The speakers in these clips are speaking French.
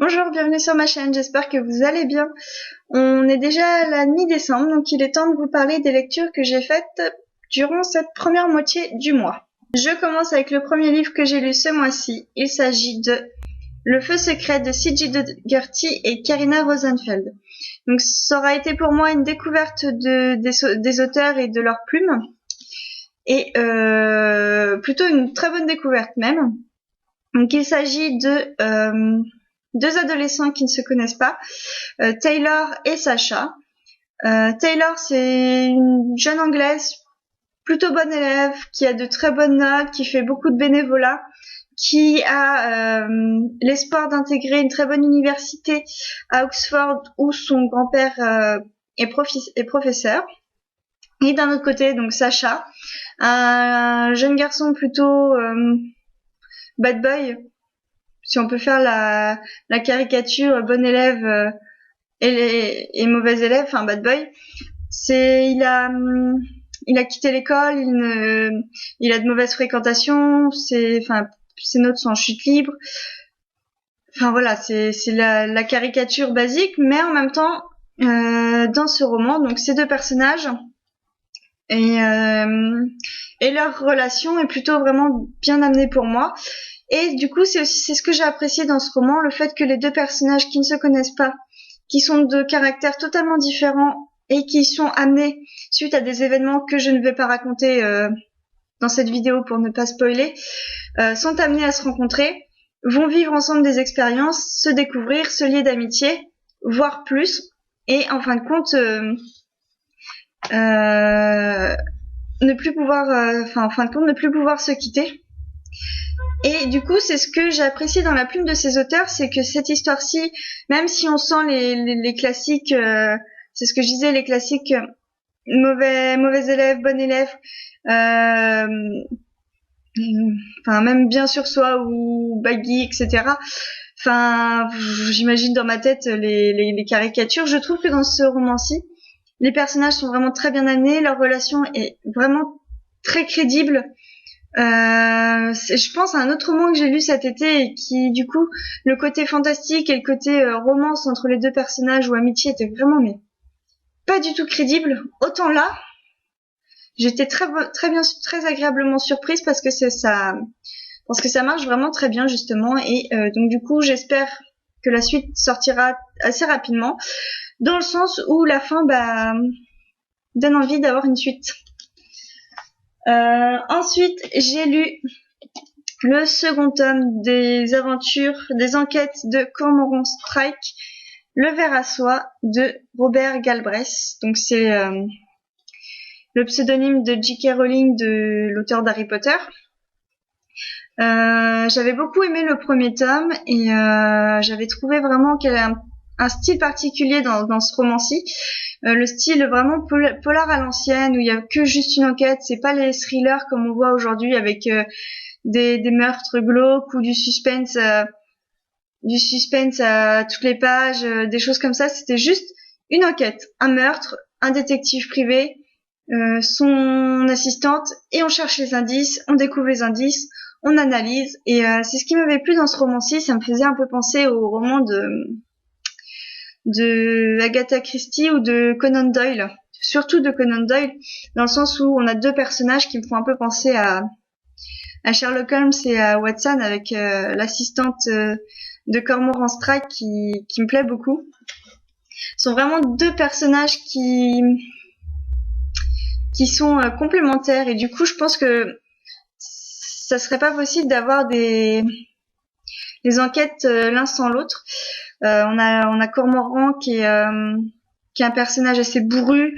Bonjour, bienvenue sur ma chaîne, j'espère que vous allez bien. On est déjà à la mi-décembre, donc il est temps de vous parler des lectures que j'ai faites durant cette première moitié du mois. Je commence avec le premier livre que j'ai lu ce mois-ci. Il s'agit de Le Feu secret de C.J. Dougherty et Karina Rosenfeld. Donc ça aura été pour moi une découverte des auteurs et de leurs plumes, et plutôt une très bonne découverte même. Donc il s'agit de deux adolescents qui ne se connaissent pas, Taylor et Sacha. Taylor, c'est une jeune Anglaise plutôt bonne élève, qui a de très bonnes notes, qui fait beaucoup de bénévolat, qui a l'espoir d'intégrer une très bonne université à Oxford où son grand-père est professeur. Et d'un autre côté, donc Sacha, un jeune garçon plutôt bad boy, si on peut faire la caricature bon élève et mauvais élève, enfin bad boy. Il a quitté l'école, il a de mauvaises fréquentations, ses notes sont en chute libre. Enfin voilà, c'est la caricature basique, mais en même temps, dans ce roman, donc ces deux personnages et leur relation est plutôt vraiment bien amenée pour moi. Et du coup, c'est ce que j'ai apprécié dans ce roman, le fait que les deux personnages qui ne se connaissent pas, qui sont de caractères totalement différents et qui sont amenés suite à des événements que je ne vais pas raconter dans cette vidéo pour ne pas spoiler, sont amenés à se rencontrer, vont vivre ensemble des expériences, se découvrir, se lier d'amitié, voire plus, et en fin de compte ne plus pouvoir se quitter. Et du coup, c'est ce que j'ai apprécié dans la plume de ces auteurs, c'est que cette histoire-ci, même si on sent les classiques, c'est ce que je disais, les classiques mauvais élève, bon élève, même bien sur soi ou baggy, etc. Enfin, j'imagine dans ma tête les caricatures. Je trouve que dans ce roman-ci, les personnages sont vraiment très bien amenés, leur relation est vraiment très crédible. Je pense à un autre roman que j'ai lu cet été et qui, du coup, le côté fantastique et le côté romance entre les deux personnages ou amitié était vraiment pas du tout crédible. Autant là, j'étais très agréablement surprise parce que ça marche vraiment très bien justement, et donc du coup j'espère que la suite sortira assez rapidement, dans le sens où la fin donne envie d'avoir une suite. Ensuite, j'ai lu le second tome des enquêtes de Cormoran Strike, Le Ver à Soie de Robert Galbraith. Donc c'est le pseudonyme de J.K. Rowling, de l'auteur d'Harry Potter. J'avais beaucoup aimé le premier tome et j'avais trouvé vraiment qu'elle a un style particulier dans ce roman-ci. Le style vraiment polar à l'ancienne, où il y a que juste une enquête, c'est pas les thrillers comme on voit aujourd'hui avec des meurtres glauques ou du suspense à toutes les pages, des choses comme ça. C'était juste une enquête, un meurtre, un détective privé, son assistante, et on cherche les indices, on découvre les indices, on analyse, et c'est ce qui m'avait plu dans ce roman-ci. Ça me faisait un peu penser au roman de Agatha Christie ou de Conan Doyle, surtout de Conan Doyle, dans le sens où on a deux personnages qui me font un peu penser à Sherlock Holmes et à Watson, avec l'assistante de Cormoran Strike qui me plaît beaucoup. Ce sont vraiment deux personnages qui sont complémentaires, et du coup je pense que ça serait pas possible d'avoir des enquêtes l'un sans l'autre. On a Cormoran qui est un personnage assez bourru,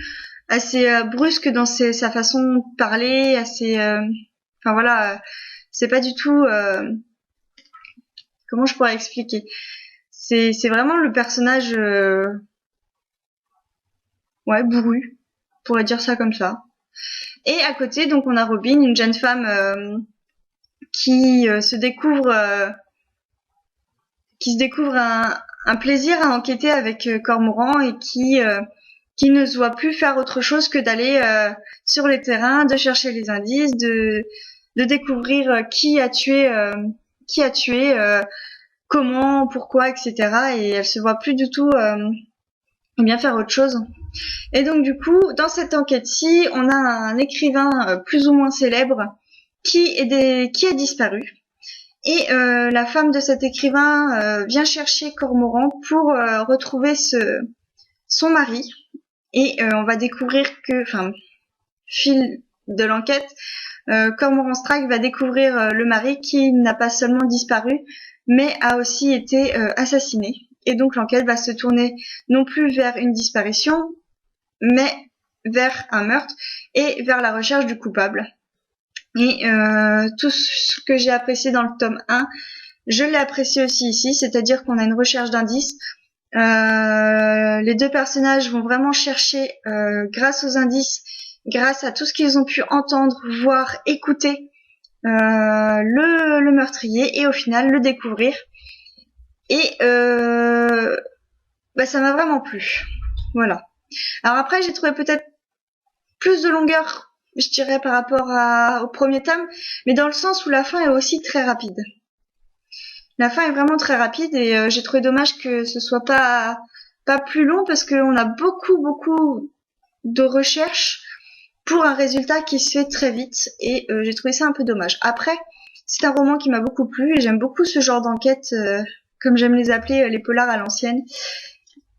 assez brusque dans sa façon de parler, assez c'est pas du tout comment je pourrais expliquer. C'est vraiment le personnage bourru, on pourrait dire ça comme ça. Et à côté, donc on a Robin, une jeune femme qui se découvre un plaisir à enquêter avec Cormoran, et qui ne se voit plus faire autre chose que d'aller sur les terrains, de chercher les indices, de découvrir qui a tué comment, pourquoi, etc. Et elle se voit plus du tout bien faire autre chose. Et donc du coup, dans cette enquête-ci, on a un écrivain plus ou moins célèbre qui a disparu. Et la femme de cet écrivain vient chercher Cormoran pour retrouver son mari. Et on va découvrir que, fil de l'enquête, Cormoran Strike va découvrir le mari qui n'a pas seulement disparu, mais a aussi été assassiné. Et donc l'enquête va se tourner non plus vers une disparition, mais vers un meurtre et vers la recherche du coupable. Et tout ce que j'ai apprécié dans le tome 1, je l'ai apprécié aussi ici, c'est-à-dire qu'on a une recherche d'indices. Les deux personnages vont vraiment chercher, grâce aux indices, grâce à tout ce qu'ils ont pu entendre, voir, écouter, le meurtrier et au final le découvrir. Et ça m'a vraiment plu. Voilà. Alors après, j'ai trouvé peut-être plus de longueur, je dirais, par rapport au premier tome, mais dans le sens où la fin est aussi très rapide. La fin est vraiment très rapide et j'ai trouvé dommage que ce soit pas plus long parce qu'on a beaucoup de recherches pour un résultat qui se fait très vite et j'ai trouvé ça un peu dommage. Après, c'est un roman qui m'a beaucoup plu et j'aime beaucoup ce genre d'enquête, comme j'aime les appeler, les polars à l'ancienne.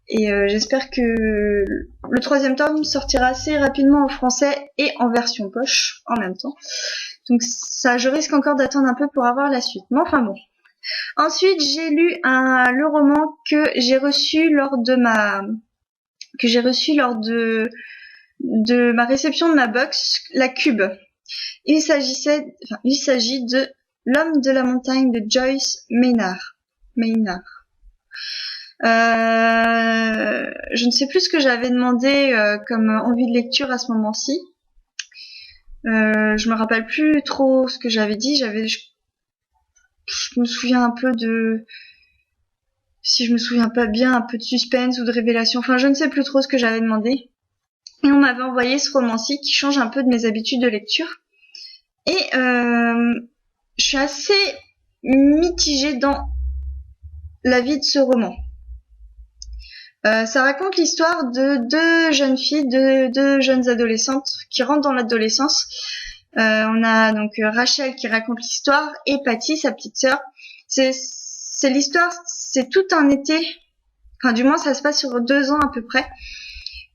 Et j'espère que le troisième tome sortira assez rapidement en français et en version poche en même temps. Donc ça, je risque encore d'attendre un peu pour avoir la suite. Mais enfin bon. Ensuite, j'ai lu le roman que j'ai reçu lors de ma réception de ma box, La Cube. Il s'agit de L'homme de la montagne de Joyce Maynard. Je ne sais plus ce que j'avais demandé comme envie de lecture à ce moment-ci. Je me rappelle plus trop ce que j'avais dit. Je me souviens un peu si je me souviens pas bien, un peu de suspense ou de révélation. Enfin, je ne sais plus trop ce que j'avais demandé. Et on m'avait envoyé ce roman-ci qui change un peu de mes habitudes de lecture. Et je suis assez mitigée dans la vie de ce roman. Ça raconte l'histoire de deux jeunes filles, deux jeunes adolescentes qui rentrent dans l'adolescence. On a donc Rachel qui raconte l'histoire et Patty, sa petite sœur. C'est l'histoire, c'est tout un été, enfin du moins ça se passe sur 2 ans à peu près,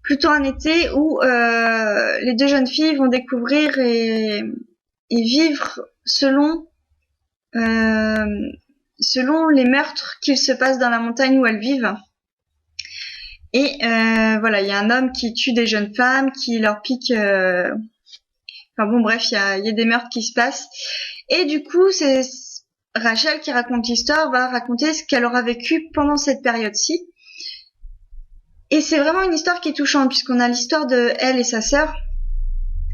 plutôt un été où les deux jeunes filles vont découvrir et vivre selon les meurtres qu'il se passe dans la montagne où elles vivent. Et voilà, il y a un homme qui tue des jeunes femmes, qui leur pique... Enfin bon, bref, il y a des meurtres qui se passent. Et du coup, c'est Rachel qui raconte l'histoire, va raconter ce qu'elle aura vécu pendant cette période-ci. Et c'est vraiment une histoire qui est touchante, puisqu'on a l'histoire de elle et sa sœur,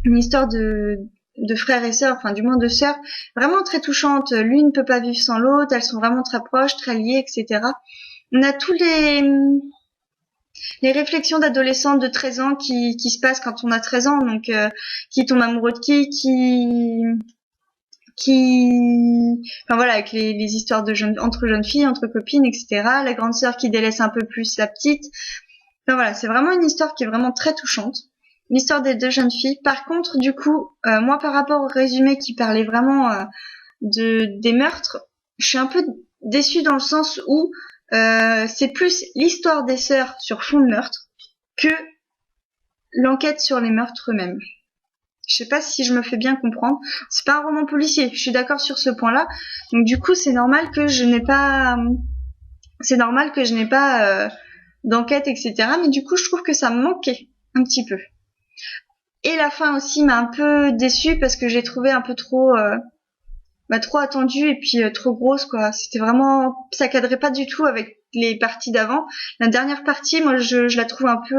une histoire de frères et sœurs, enfin du moins de sœurs, vraiment très touchante. L'une ne peut pas vivre sans l'autre, elles sont vraiment très proches, très liées, etc. On a tous les réflexions d'adolescentes de 13 ans qui se passent quand on a 13 ans, donc qui tombe amoureux de enfin voilà, avec les histoires entre jeunes filles, entre copines, etc. La grande sœur qui délaisse un peu plus la petite. Enfin voilà, c'est vraiment une histoire qui est vraiment très touchante. L'histoire des deux jeunes filles. Par contre, du coup, moi par rapport au résumé qui parlait vraiment des meurtres, je suis un peu déçue dans le sens où c'est plus l'histoire des sœurs sur fond de meurtre que l'enquête sur les meurtres eux-mêmes. Je sais pas si je me fais bien comprendre. C'est pas un roman policier, je suis d'accord sur ce point-là. Donc du coup, c'est normal que je n'ai pas d'enquête, etc. Mais du coup, je trouve que ça me manquait un petit peu. Et la fin aussi m'a un peu déçue parce que j'ai trouvé un peu trop attendue et puis trop grosse, quoi. C'était vraiment, ça cadrait pas du tout avec les parties d'avant. La dernière partie, moi, je la trouve un peu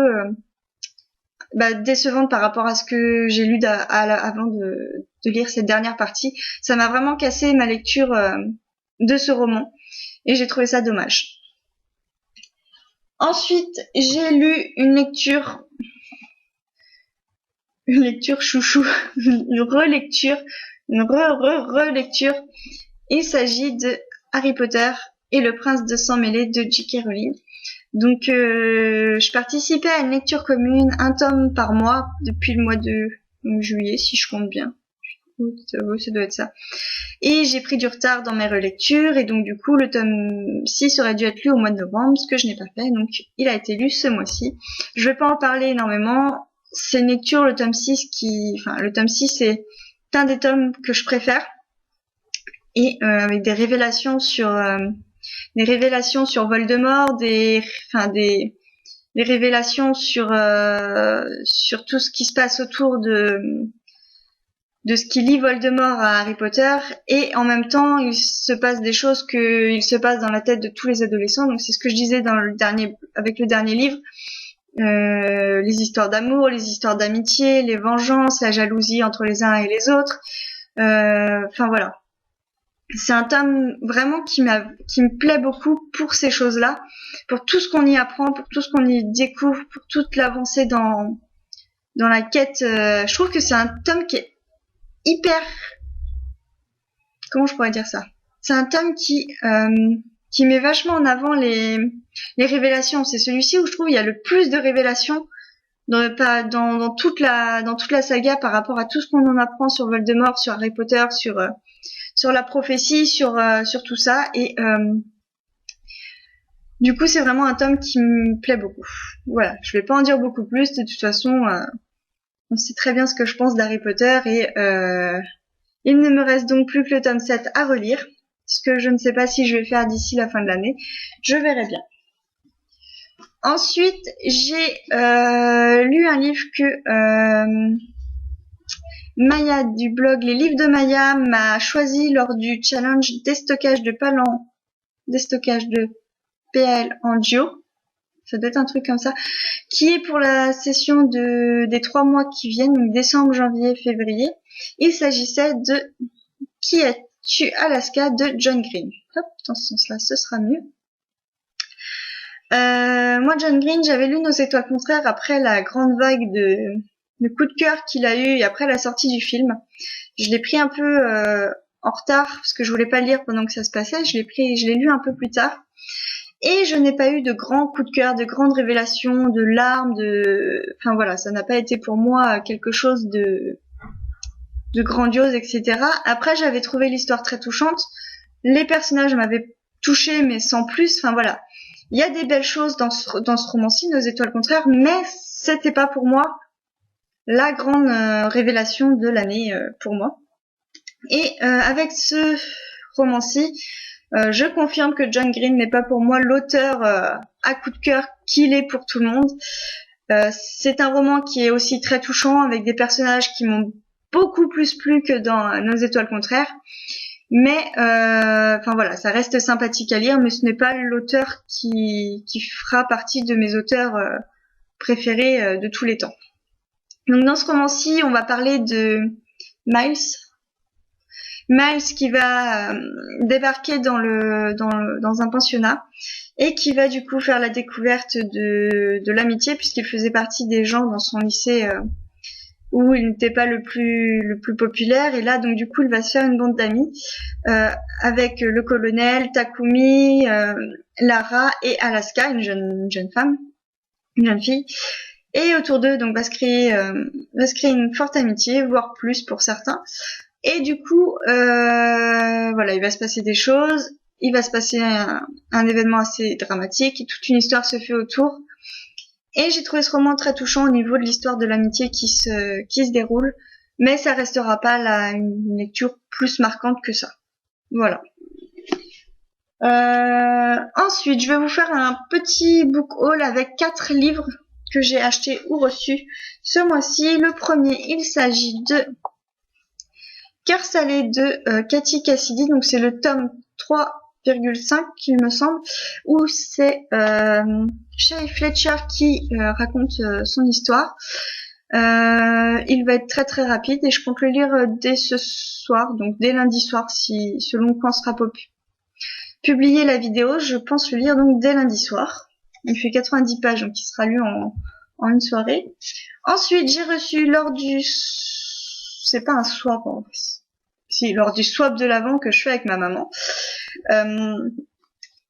décevante par rapport à ce que j'ai lu avant de lire cette dernière partie. Ça m'a vraiment cassé ma lecture de ce roman et j'ai trouvé ça dommage. Ensuite, j'ai lu une lecture chouchou, une relecture. Il s'agit de Harry Potter et Le Prince de Sang Mêlé de J.K. Rowling. Donc je participais à une lecture commune, un tome par mois depuis le mois de juillet, si je compte bien. Oui, ça doit être ça. Et j'ai pris du retard dans mes relectures, et donc du coup le tome 6 aurait dû être lu au mois de novembre, ce que je n'ai pas fait, donc il a été lu ce mois-ci. Je vais pas en parler énormément, c'est une lecture, le tome 6 c'est un des tomes que je préfère, et avec des révélations sur Voldemort, des révélations sur tout ce qui se passe autour de ce qui lie Voldemort à Harry Potter, et en même temps il se passe des choses qu'il se passe dans la tête de tous les adolescents. Donc c'est ce que je disais avec le dernier livre, les histoires d'amour, les histoires d'amitié, les vengeances, la jalousie entre les uns et les autres. Enfin voilà. C'est un tome vraiment qui me plaît beaucoup pour ces choses-là, pour tout ce qu'on y apprend, pour tout ce qu'on y découvre, pour toute l'avancée dans la quête. Je trouve que c'est un tome qui est hyper, comment je pourrais dire ça, c'est un tome qui met vachement en avant les révélations. C'est celui-ci où je trouve il y a le plus de révélations dans toute la saga par rapport à tout ce qu'on en apprend sur Voldemort, sur Harry Potter, sur la prophétie, sur tout ça. Et du coup c'est vraiment un tome qui me plaît beaucoup. Voilà, je vais pas en dire beaucoup plus, de toute façon on sait très bien ce que je pense d'Harry Potter, et il ne me reste donc plus que le tome 7 à relire, ce que je ne sais pas si je vais faire d'ici la fin de l'année. Je verrai bien. Ensuite, j'ai lu un livre que Maya du blog Les Livres de Maya m'a choisi lors du challenge déstockage de PL en duo. Ça doit être un truc comme ça, qui est pour la session des 3 mois qui viennent, donc décembre, janvier, février. Il s'agissait de Qui es-tu, Alaska de John Green. Hop, dans ce sens-là, ce sera mieux. Moi, John Green, j'avais lu Nos étoiles contraires après la grande vague de coup de cœur qu'il a eu et après la sortie du film. Je l'ai pris un peu en retard parce que je voulais pas le lire pendant que ça se passait. Je l'ai lu un peu plus tard. Et je n'ai pas eu de grands coups de cœur, de grandes révélations, de larmes, enfin voilà, ça n'a pas été pour moi quelque chose de grandiose, etc. Après, j'avais trouvé l'histoire très touchante. Les personnages m'avaient touchée, mais sans plus. Enfin voilà, il y a des belles choses dans ce roman-ci, Nos étoiles contraires, mais c'était pas pour moi la grande révélation de l'année pour moi. Et avec ce roman-ci, je confirme que John Green n'est pas pour moi l'auteur à coup de cœur qu'il est pour tout le monde. C'est un roman qui est aussi très touchant, avec des personnages qui m'ont beaucoup plus plu que dans Nos étoiles contraires. Mais enfin voilà, ça reste sympathique à lire, mais ce n'est pas l'auteur qui fera partie de mes auteurs préférés de tous les temps. Donc dans ce roman-ci, on va parler de Miles qui va débarquer dans un pensionnat et qui va du coup faire la découverte de l'amitié, puisqu'il faisait partie des gens dans son lycée où il n'était pas le plus populaire. Et là donc du coup il va se faire une bande d'amis avec le colonel, Takumi, Lara et Alaska, une jeune femme, une jeune fille. Et autour d'eux donc va se créer une forte amitié, voire plus pour certains. Et du coup, voilà, il va se passer des choses, il va se passer un événement assez dramatique, et toute une histoire se fait autour. Et j'ai trouvé ce roman très touchant au niveau de l'histoire de l'amitié qui se déroule, mais ça restera pas une lecture plus marquante que ça. Voilà. Ensuite, je vais vous faire un petit book haul avec 4 livres que j'ai achetés ou reçus ce mois-ci. Le premier, il s'agit de Cœur salé de Cathy Cassidy, donc c'est le tome 3,5 il me semble, où c'est Sherry Fletcher qui raconte son histoire. Il va être très très rapide et je compte le lire dès ce soir, donc dès lundi soir, si selon quand sera publié la vidéo. Je pense le lire donc dès lundi soir. Il fait 90 pages, donc il sera lu en une soirée. Ensuite, j'ai reçu c'est pas un swap en fait. Si, lors du swap de l'Avent que je fais avec ma maman.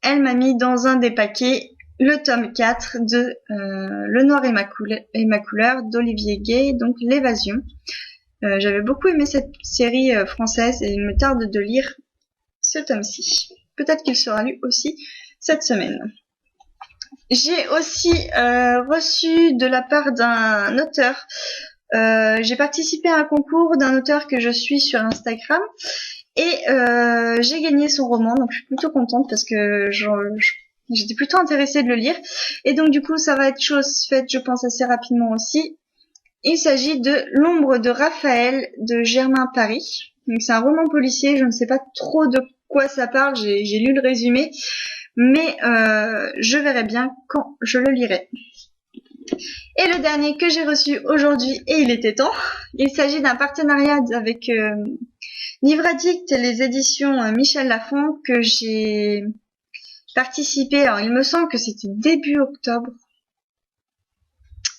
elle m'a mis dans un des paquets le tome 4 de Le Noir et ma couleur d'Olivier Gay, donc L'évasion. J'avais beaucoup aimé cette série française et il me tarde de lire ce tome-ci. Peut-être qu'il sera lu aussi cette semaine. J'ai aussi reçu de la part d'un auteur, j'ai participé à un concours d'un auteur que je suis sur Instagram et j'ai gagné son roman, donc je suis plutôt contente parce que j'étais plutôt intéressée de le lire. Et donc du coup ça va être chose faite, je pense, assez rapidement aussi. Il s'agit de L'ombre de Raphaël de Germain Paris. Donc c'est un roman policier, je ne sais pas trop de quoi ça parle, j'ai lu le résumé, mais je verrai bien quand je le lirai. Et le dernier que j'ai reçu aujourd'hui, et il était temps, il s'agit d'un partenariat avec Livre Addict et les éditions Michel Lafon que j'ai participé. Alors il me semble que c'était début octobre.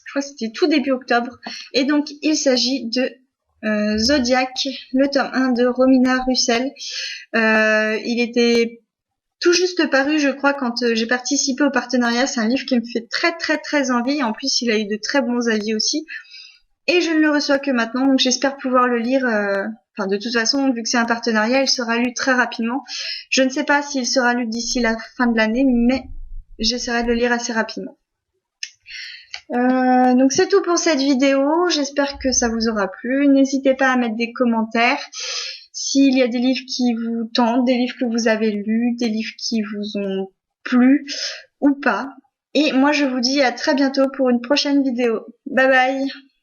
Je crois que c'était tout début octobre. Et donc il s'agit de Zodiac, le tome 1 de Romina Russell. Il était tout juste paru, je crois, quand j'ai participé au partenariat. C'est un livre qui me fait très très très envie. En plus, il a eu de très bons avis aussi. Et je ne le reçois que maintenant, donc j'espère pouvoir le lire. Enfin, de toute façon, vu que c'est un partenariat, il sera lu très rapidement. Je ne sais pas s'il sera lu d'ici la fin de l'année, mais j'essaierai de le lire assez rapidement. Donc c'est tout pour cette vidéo. J'espère que ça vous aura plu. N'hésitez pas à mettre des commentaires. S'il y a des livres qui vous tentent, des livres que vous avez lus, des livres qui vous ont plu ou pas. Et moi je vous dis à très bientôt pour une prochaine vidéo. Bye bye!